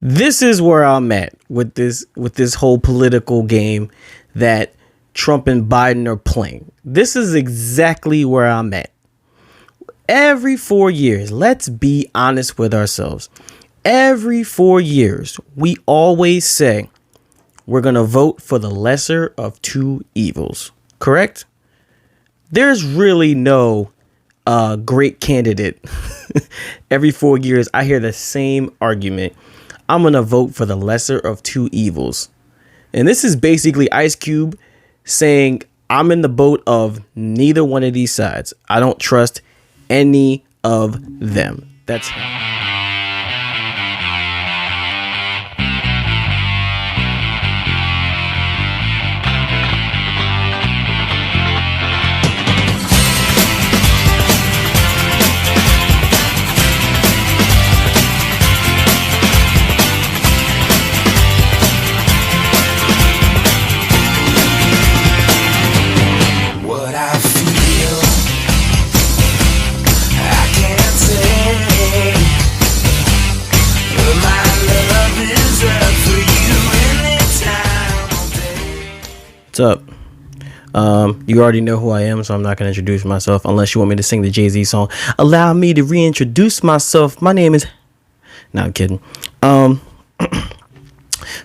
This is where I'm at with this whole political game that Trump and Biden are playing. This is exactly where I'm at. Every 4 years, let's be honest with ourselves. Every 4 years, we always say we're going to vote for the lesser of two evils. Correct? There's really no great candidate. Every 4 years, I hear the same argument. I'm going to vote for the lesser of two evils. And this is basically Ice Cube saying, I'm in the boat of neither one of these sides. I don't trust any of them. That's what's up. You already know who I am, so I'm not going to introduce myself unless you want me to sing the Jay-Z song. Allow me to reintroduce myself. My name is... No, I'm kidding.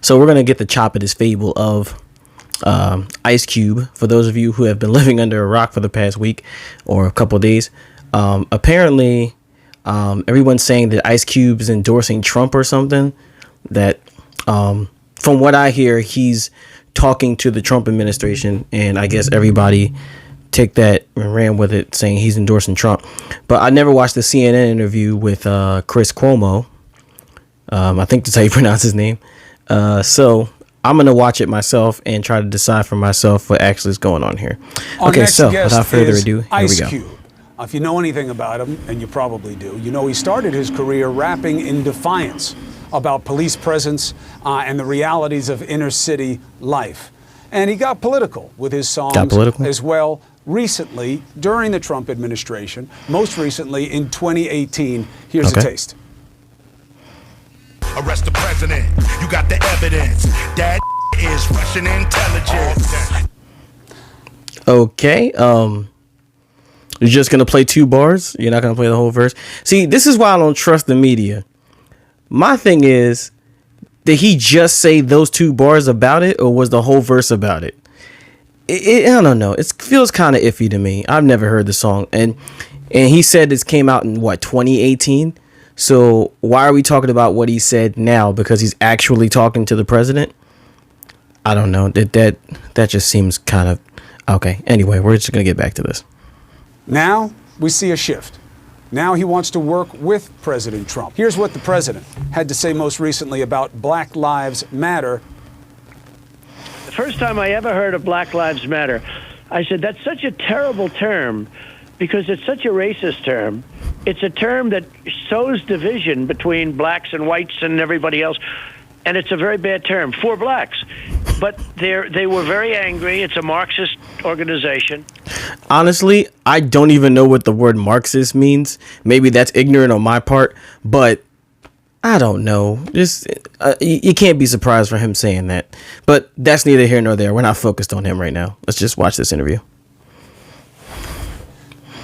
So we're going to get the chop of this fable of Ice Cube. For those of you who have been living under a rock for the past week or a couple of days, apparently everyone's saying that Ice Cube is endorsing Trump or something. That from what I hear, he's talking to the Trump administration, and I guess everybody took that and ran with it, saying he's endorsing Trump. But I never watched the CNN interview with Chris Cuomo. I think that's how you pronounce his name. So I'm gonna watch it myself and try to decide for myself what actually is going on here. Okay, so without further ado, here we go. Cube. If you know anything about him, and you probably do, you know he started his career rapping in defiance about police presence and the realities of inner city life. And he got political with his songs as well recently during the Trump administration, most recently in 2018. Here's a taste. Arrest the president. You got the evidence. That is Russian intelligence. Okay. You're just going to play two bars? You're not going to play the whole verse? See, this is why I don't trust the media. My thing is, did he just say those two bars about it, or was the whole verse about it? I don't know. It feels kind of iffy to me. I've never heard the song, and he said this came out in 2018. So why are we talking about what he said now? Because he's actually talking to the president? I don't know. That just seems kind of okay. Anyway, we're just gonna get back to this. Now we see a shift. Now he wants to work with President Trump. Here's what the president had to say most recently about Black Lives Matter. The first time I ever heard of Black Lives Matter, I said, that's such a terrible term because it's such a racist term. It's a term that sows division between blacks and whites and everybody else. And it's a very bad term for blacks. But they were very angry. It's a Marxist organization. Honestly, I don't even know what the word Marxist means. Maybe that's ignorant on my part, but I don't know. Just you can't be surprised for him saying that. But that's neither here nor there. We're not focused on him right now. Let's just watch this interview.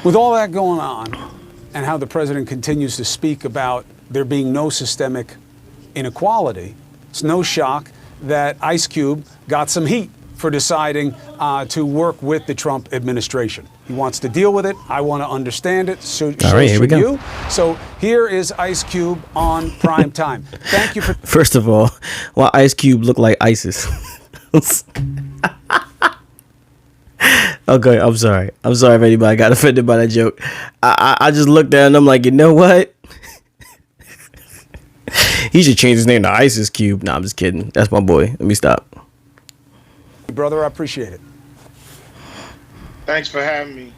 With all that going on, and how the president continues to speak about there being no systemic inequality, it's no shock that Ice Cube got some heat for deciding to work with the Trump administration. He wants to deal with it. I want to understand it. So all right, here we go. So here is Ice Cube on prime time. Thank you for... First of all, why Ice Cube look like ISIS? Okay, I'm sorry. I'm sorry if anybody got offended by that joke. I just looked at him and I'm like, you know what? He should change his name to Isis Cube. Nah, I'm just kidding. That's my boy. Let me stop. Brother, I appreciate it. Thanks for having me.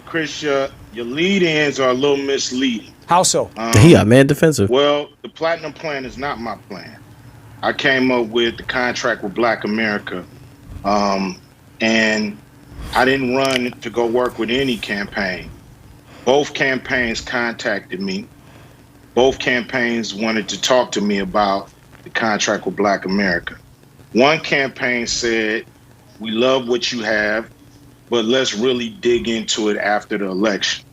Chris, your lead-ins are a little misleading. How so? He got mad defensive. Well, the Platinum Plan is not my plan. I came up with the contract with Black America, and I didn't run to go work with any campaign. Both campaigns contacted me. Both campaigns wanted to talk to me about the contract with Black America. One campaign said, we love what you have, but let's really dig into it after the election.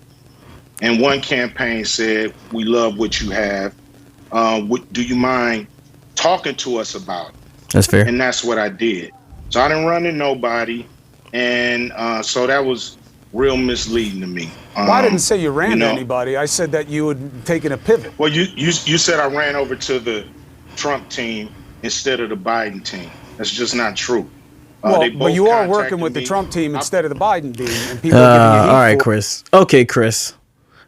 And one campaign said, we love what you have. Do you mind talking to us about it? That's fair. And that's what I did. So I didn't run to nobody. And so that was real misleading to me. Well, I didn't say you ran to anybody. I said that you had taken a pivot. Well, you said I ran over to the Trump team instead of the Biden team. That's just not true. Well, but you are working with the Trump team instead of the Biden team, and people are giving you heat. All right, Chris. Okay, Chris.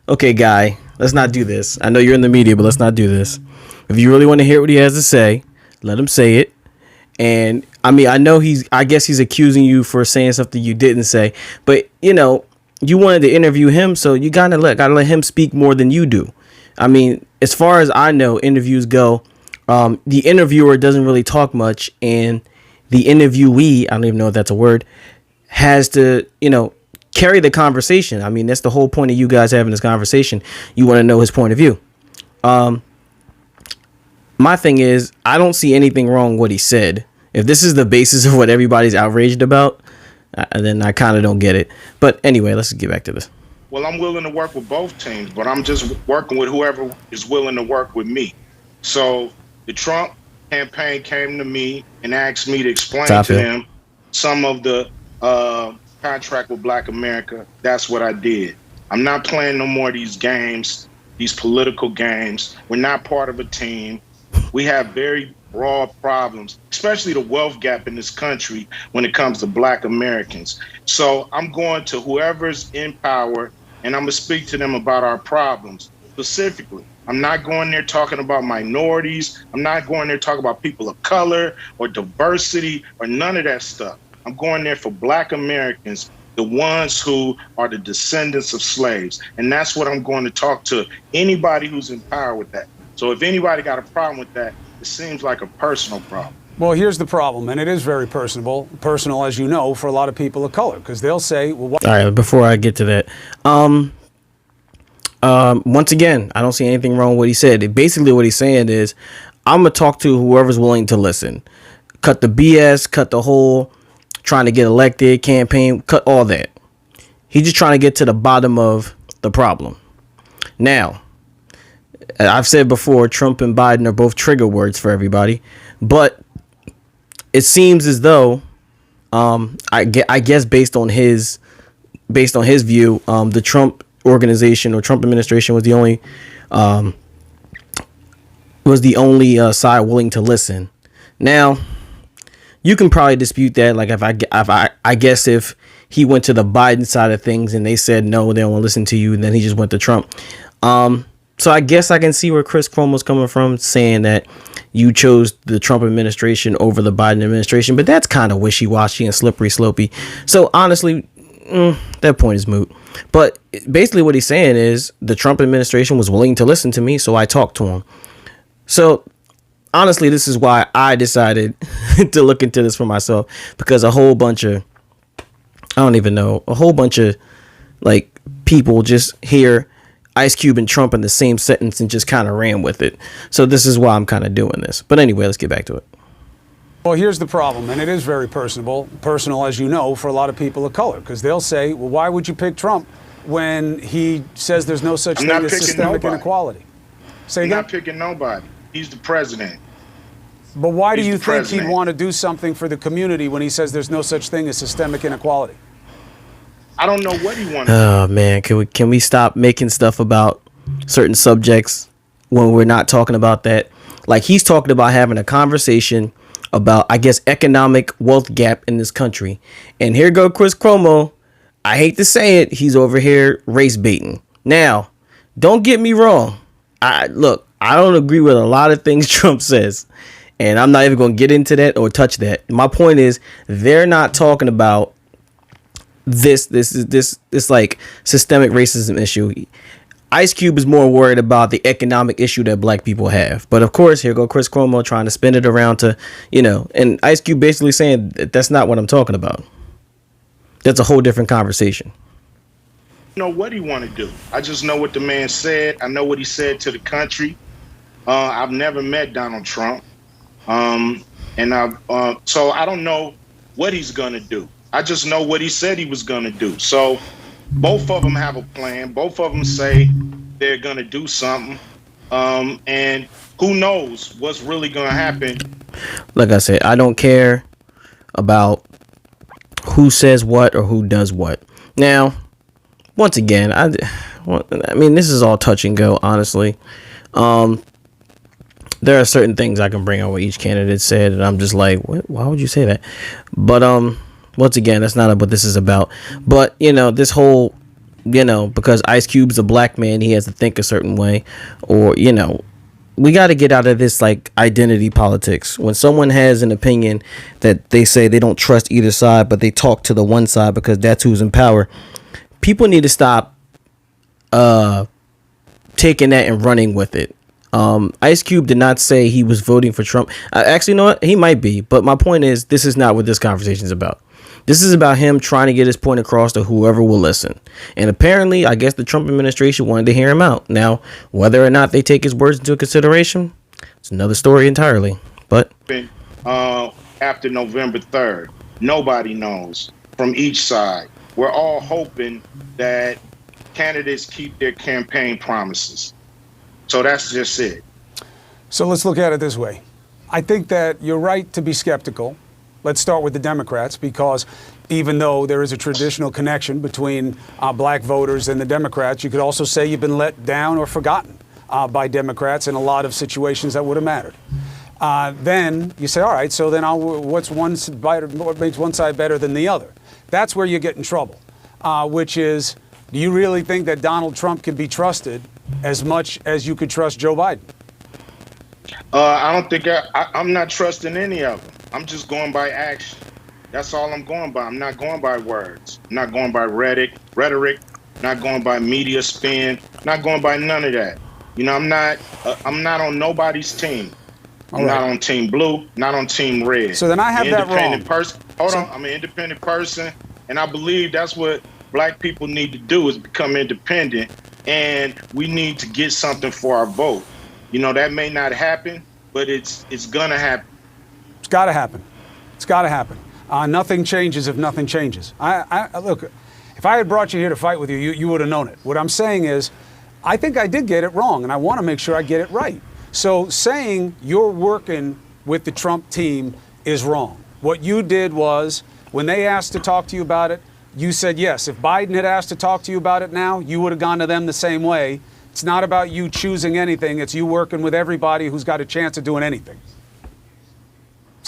Okay, guy. Let's not do this. I know you're in the media, but let's not do this. If you really want to hear what he has to say, let him say it. And I mean, I guess he's accusing you for saying something you didn't say, but you wanted to interview him, so you gotta let him speak more than you do. I mean, as far as I know, interviews go, the interviewer doesn't really talk much, and the interviewee, I don't even know if that's a word, has to, carry the conversation. I mean, that's the whole point of you guys having this conversation. You want to know his point of view. My thing is, I don't see anything wrong with what he said. If this is the basis of what everybody's outraged about, then I kind of don't get it. But anyway, let's get back to this. Well, I'm willing to work with both teams, but I'm just working with whoever is willing to work with me. So the Trump campaign came to me and asked me to explain to them some of the contract with Black America. That's what I did. I'm not playing no more of these games, these political games. We're not part of a team. We have very broad problems, especially the wealth gap in this country when it comes to Black Americans. So I'm going to whoever's in power, and I'm going to speak to them about our problems specifically. I'm not going there talking about minorities. I'm not going there talking about people of color or diversity or none of that stuff. I'm going there for Black Americans, the ones who are the descendants of slaves. And that's what I'm going to talk to anybody who's in power with that. So if anybody got a problem with that, it seems like a personal problem. Well, here's the problem, and it is very personal, as you know, for a lot of people of color, because they'll say, well, what? All right, before I get to that, once again, I don't see anything wrong with what he said. Basically, what he's saying is, I'm going to talk to whoever's willing to listen. Cut the BS, cut the whole trying to get elected campaign, cut all that. He's just trying to get to the bottom of the problem. Now, I've said before, Trump and Biden are both trigger words for everybody, but it seems as though, I guess based on his view, the Trump organization or Trump administration was the only side willing to listen. Now, you can probably dispute that. Like I guess if he went to the Biden side of things and they said no, they don't want to listen to you, and then he just went to Trump. So I guess I can see where Chris Cuomo's coming from, saying that you chose the Trump administration over the Biden administration, but that's kind of wishy-washy and slippery slopey. So honestly, that point is moot. But basically what he's saying is the Trump administration was willing to listen to me, so I talked to him. So honestly, this is why I decided to look into this for myself, because a whole bunch of like people just hear Ice Cube and Trump in the same sentence and just kind of ran with it. So this is why I'm kind of doing this. But anyway, let's get back to it. Well, here's the problem, and it is very personal, as you know, for a lot of people of color, because they'll say, well, why would you pick Trump when he says there's no such thing as systemic inequality? I'm not picking nobody. He's the president. But why do you think he'd want to do something for the community when he says there's no such thing as systemic inequality? I don't know what he wanted. Oh man, can we stop making stuff about certain subjects when we're not talking about that? Like, he's talking about having a conversation about, I guess, economic wealth gap in this country. And here go Chris Cuomo. I hate to say it, he's over here race baiting. Now, don't get me wrong. I don't agree with a lot of things Trump says, and I'm not even going to get into that or touch that. My point is, they're not talking about this like systemic racism issue. Ice Cube is more worried about the economic issue that black people have. But of course, here go Chris Cuomo trying to spin it around to, and Ice Cube basically saying that's not what I'm talking about. That's a whole different conversation. I know what he want to do. I just know what the man said. I know what he said to the country. I've never met Donald Trump. So I don't know what he's going to do. I just know what he said he was going to do. So both of them have a plan. Both of them say they're going to do something. And who knows what's really going to happen. Like I said, I don't care about who says what or who does what. Now, once again, I mean, this is all touch and go, honestly. There are certain things I can bring on what each candidate said, and I'm just like, what? Why would you say that? But once again, that's not what this is about. But this whole, because Ice Cube's a black man, he has to think a certain way, or we got to get out of this like identity politics. When someone has an opinion that they say they don't trust either side, but they talk to the one side because that's who's in power, people need to stop taking that and running with it. Ice Cube did not say he was voting for Trump. Actually, you know what? He might be. But my point is, this is not what this conversation is about. This is about him trying to get his point across to whoever will listen. And apparently, I guess the Trump administration wanted to hear him out. Now, whether or not they take his words into consideration, it's another story entirely. But after November 3rd, nobody knows from each side. We're all hoping that candidates keep their campaign promises. So that's just it. So let's look at it this way. I think that you're right to be skeptical. Let's start with the Democrats, because even though there is a traditional connection between black voters and the Democrats, you could also say you've been let down or forgotten by Democrats in a lot of situations that would have mattered. Then you say, all right, so then what makes one side better than the other? That's where you get in trouble, which is, do you really think that Donald Trump can be trusted as much as you could trust Joe Biden? I don't think I'm not trusting any of them. I'm just going by action. That's all I'm going by. I'm not going by words. I'm not going by rhetoric. Not going by media spin. Not going by none of that. I'm not on nobody's team. I'm not on Team Blue. Not on Team Red. So then I have that wrong. Hold on. I'm an independent person, and I believe that's what black people need to do, is become independent, and we need to get something for our vote. That may not happen, but it's gonna happen. It's got to happen. It's got to happen. Nothing changes if nothing changes. I look, if I had brought you here to fight with you, you would have known it. What I'm saying is, I think I did get it wrong, and I want to make sure I get it right. So saying you're working with the Trump team is wrong. What you did was, when they asked to talk to you about it, you said yes. If Biden had asked to talk to you about it now, you would have gone to them the same way. It's not about you choosing anything. It's you working with everybody who's got a chance of doing anything.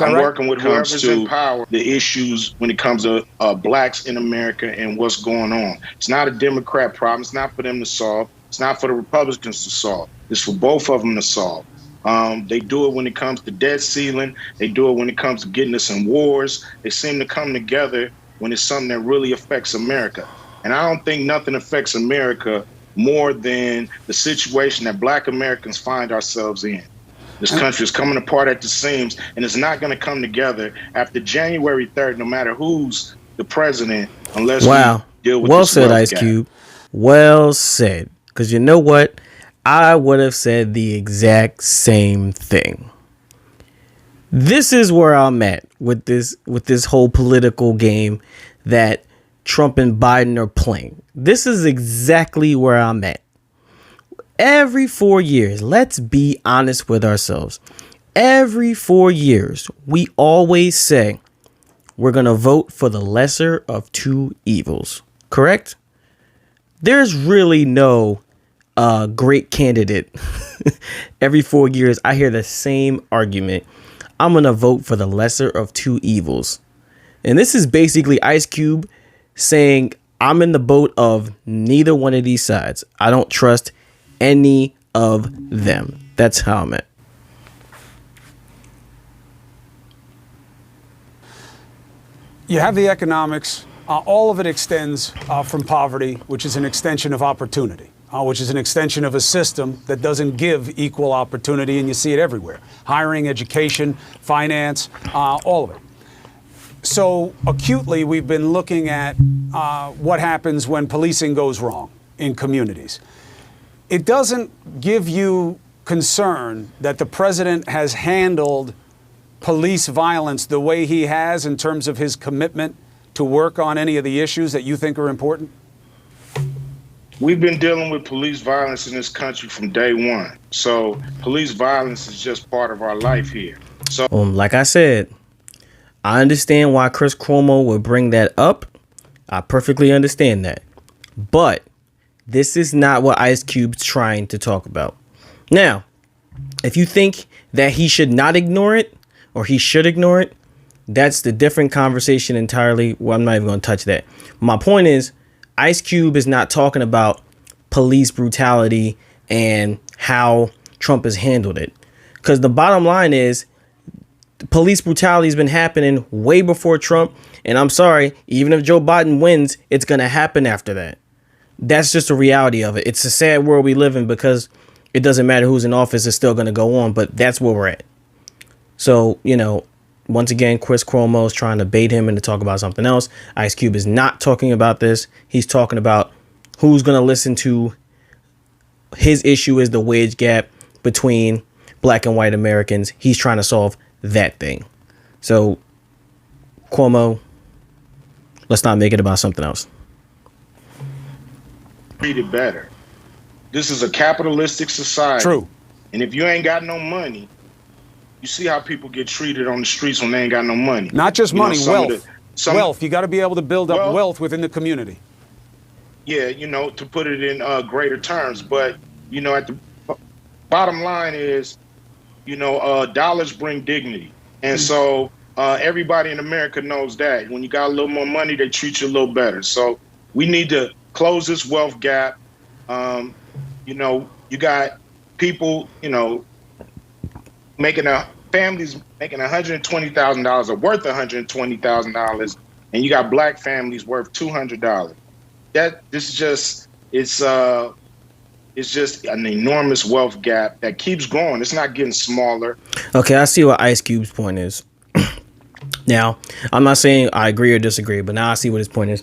I'm working with whoever's in power, the issues when it comes to blacks in America and what's going on. It's not a Democrat problem. It's not for them to solve. It's not for the Republicans to solve. It's for both of them to solve. They do it when it comes to debt ceiling. They do it when it comes to getting us in wars. They seem to come together when it's something that really affects America. And I don't think nothing affects America more than the situation that black Americans find ourselves in. This country is coming apart at the seams, and it's not going to come together after January 3rd, no matter who's the president, unless we deal with well this said, Ice Cube. Well said. Because you know what? I would have said the exact same thing. This is where I'm at with this whole political game that Trump and Biden are playing. This is exactly where I'm at. Every 4 years, let's be honest with ourselves. Every 4 years, we always say we're going to vote for the lesser of two evils. Correct? There's really no great candidate. Every 4 years, I hear the same argument. I'm going to vote for the lesser of two evils. And this is basically Ice Cube saying, I'm in the boat of neither one of these sides. I don't trust any of them. That's how I'm at. You have the economics. All of it extends from poverty, which is an extension of opportunity, which is an extension of a system that doesn't give equal opportunity, and you see it everywhere. Hiring, education, finance, all of it. So acutely, we've been looking at what happens when policing goes wrong in communities. It doesn't give you concern that the president has handled police violence the way he has in terms of his commitment to work on any of the issues that you think are important? We've been dealing with police violence in this country from day one. So police violence is just part of our life here. So, like I said, I understand why Chris Cuomo would bring that up. I perfectly understand that. But this is not what Ice Cube's trying to talk about. Now, if you think that he should not ignore it or he should ignore it, that's the different conversation entirely. Well, I'm not even going to touch that. My point is, Ice Cube is not talking about police brutality and how Trump has handled it. Because the bottom line is, police brutality has been happening way before Trump. And I'm sorry, even if Joe Biden wins, it's going to happen after that. That's just the reality of it. It's a sad world we live in because it doesn't matter who's in office, it's still going to go on. But that's where we're at. So, you know, once again, Chris Cuomo is trying to bait him into talk about something else. Ice Cube is not talking about this. He's talking about who's going to listen to his issue is the wage gap between black and white Americans. He's trying to solve that thing. So, Cuomo, let's not make it about something else. Treat it better. This is a capitalistic society. True. And if you ain't got no money, you see how people get treated on the streets when they ain't got no money. Not just money, wealth. Wealth. You got to be able to build up wealth within the community. Yeah, you know, to put it in greater terms. But, you know, at the bottom line is, you know, dollars bring dignity. And so everybody in America knows that. When you got a little more money, they treat you a little better. So we need to close this wealth gap. You know, you got people, you know, families making $120,000 or worth $120,000, and you got black families worth $200. It's just an enormous wealth gap that keeps growing. It's not getting smaller. Okay, I see what Ice Cube's point is. Now, I'm not saying I agree or disagree, but now I see what his point is.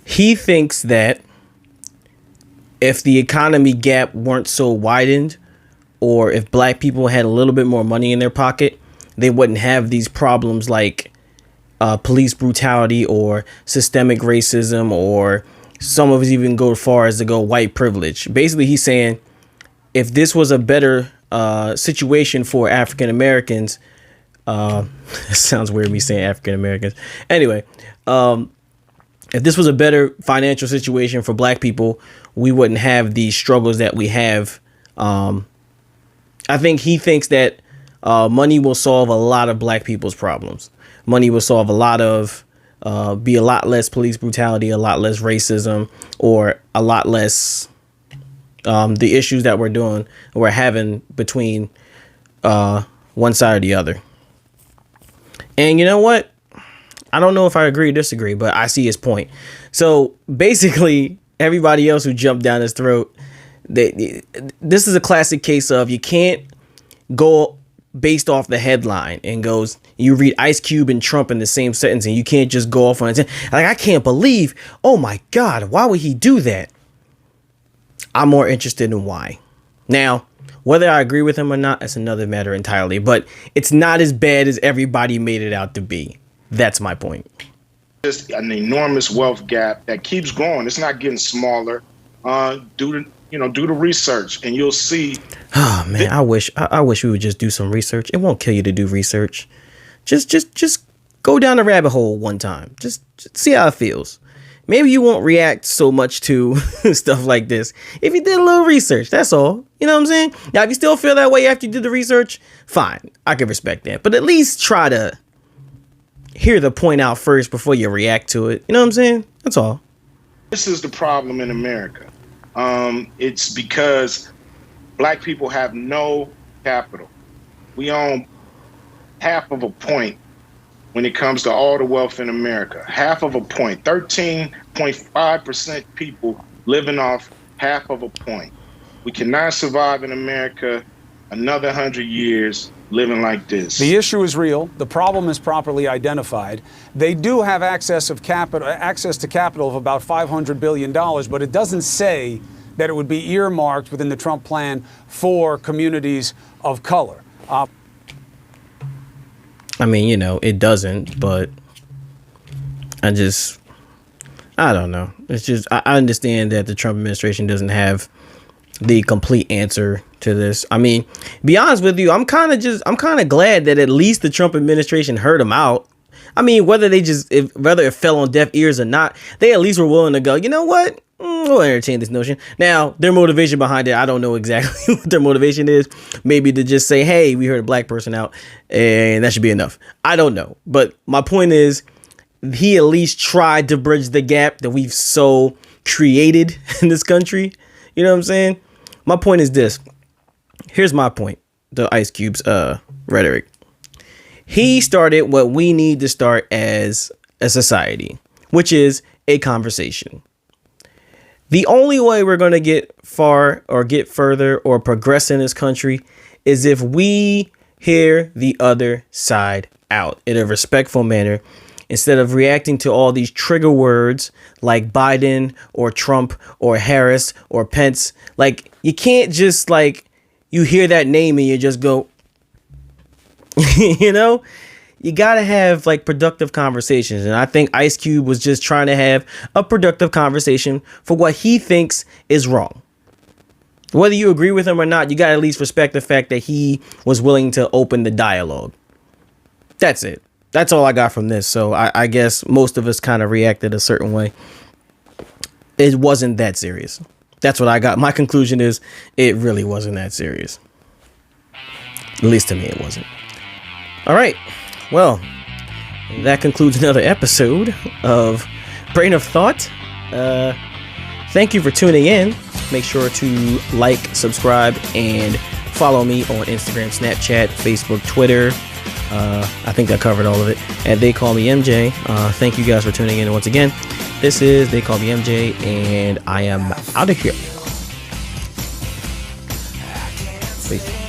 He thinks that if the economy gap weren't so widened, or if black people had a little bit more money in their pocket, they wouldn't have these problems like police brutality or systemic racism, or some of us even go as far as to go white privilege. Basically, he's saying if this was a better situation for African Americans, it sounds weird me saying African Americans. Anyway, if this was a better financial situation for black people, we wouldn't have these struggles that we have. I think he thinks that money will solve a lot of black people's problems. Money will solve a lot of, be a lot less police brutality, a lot less racism, or a lot less the issues that we're having between one side or the other. And you know what? I don't know if I agree or disagree, but I see his point. So basically, everybody else who jumped down his throat, this is a classic case of you can't go based off the headline and goes, you read Ice Cube and Trump in the same sentence and you can't just go off on it. Like, I can't believe, oh my God, why would he do that? I'm more interested in why. Now, whether I agree with him or not, that's another matter entirely, but it's not as bad as everybody made it out to be. That's my point. Just an enormous wealth gap that keeps growing. It's not getting smaller. Do the research, and you'll see. Oh man, I wish we would just do some research. It won't kill you to do research. Just go down the rabbit hole one time. Just see how it feels. Maybe you won't react so much to stuff like this if you did a little research. That's all. You know what I'm saying? Now, if you still feel that way after you did the research, fine. I can respect that. But at least try to hear the point out first before you react to it. You know what I'm saying? That's all. This is the problem in America. It's because black people have no capital. We own half of a point when it comes to all the wealth in America. Half of a point. 13.5% people living off half of a point. We cannot survive in America another 100 years living like this. The issue is real. The problem is properly identified. They do have access to capital of about $500 billion, but it doesn't say that it would be earmarked within the Trump plan for communities of color. I mean, it doesn't, but I don't know. It's just, I understand that the Trump administration doesn't have the complete answer to this. I mean, be honest with you, I'm kind of glad that at least the Trump administration heard him out. I mean, whether it fell on deaf ears or not, they at least were willing to go, you know what? We'll entertain this notion. Now, their motivation behind it, I don't know exactly what their motivation is. Maybe to just say, hey, we heard a black person out and that should be enough. I don't know. But my point is, he at least tried to bridge the gap that we've so created in this country. You know what I'm saying? My point is this. Here's my point. The Ice Cube's rhetoric. He started what we need to start as a society, which is a conversation. The only way we're going to get far or get further or progress in this country is if we hear the other side out in a respectful manner, instead of reacting to all these trigger words like Biden or Trump or Harris or Pence. Like, you can't just you hear that name and you just go, you got to have productive conversations. And I think Ice Cube was just trying to have a productive conversation for what he thinks is wrong. Whether you agree with him or not, you got to at least respect the fact that he was willing to open the dialogue. That's it. That's all I got from this. So I guess most of us kind of reacted a certain way. It wasn't that serious. That's what I got. My conclusion is it really wasn't that serious. At least to me, it wasn't. All right. Well, that concludes another episode of Brain of Thought. Thank you for tuning in. Make sure to like, subscribe, and follow me on Instagram, Snapchat, Facebook, Twitter. I think I covered all of it. And They Call Me MJ. Thank you guys for tuning in. And once again, this is They Call Me MJ, and I am out of here. Peace.